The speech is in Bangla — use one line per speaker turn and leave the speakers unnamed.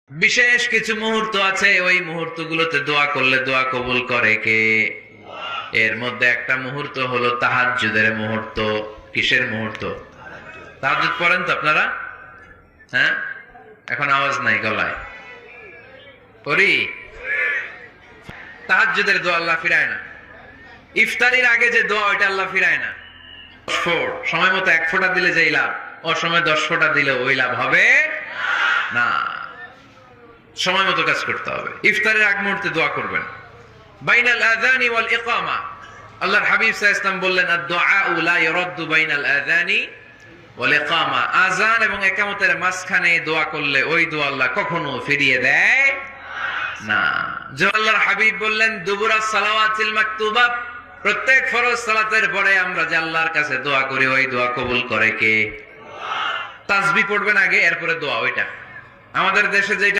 বিশেষ কিছু মুহূর্ত আছে, ওই মুহূর্তগুলোতে দোয়া করলে দোয়া কবুল করে কে? এর মধ্যে একটা মুহূর্ত হলো তাহাজ্জুদের মুহূর্ত। কিসের মুহূর্ত? তাহাজ্জুদ পড়েন তো আপনারা? হ্যাঁ, এখন আওয়াজ নাই গলায়। করি তাহাজ্জুদের দোয়া আল্লাহ ফিরায় না। ইফতারির আগে যে দোয়া, ওইটা আল্লাহ ফিরায় না। সময় মতো 1 ফোঁটা দিলে যেই লাভ, অসময় 10 ফোঁটা দিলে ওই লাভ হবে না। সময় মতো কাজ করতে হবে। ইফতারের আগ মুহূর্তে দোয়া করবেন। বাইনাল আযানি ওয়াল ইকামা, আল্লাহর হাবিব সাল্লাল্লাহু আলাইহি ওয়াসাল্লাম বললেন, আদ-দুআউ লা ইরাদ্দু বাইনাল আযানি ওয়াল ইকামা। আযান এবং ইকামতের মাঝখানে দোয়া করলে ওই দোয়া আল্লাহ কখনো ফিরিয়ে দেয় না। যে আল্লাহর হাবিব বললেন, দুবুরা সালাওয়াতিল মাকতুবা, প্রত্যেক ফরজ সালাতের পরে আমরা যে আল্লাহর কাছে দোয়া করি, ওই দোয়া কবুল করে কে? তাসবিহ পড়বেন আগে, এরপরে দোয়া। ওইটা আমাদের দেশে যেটা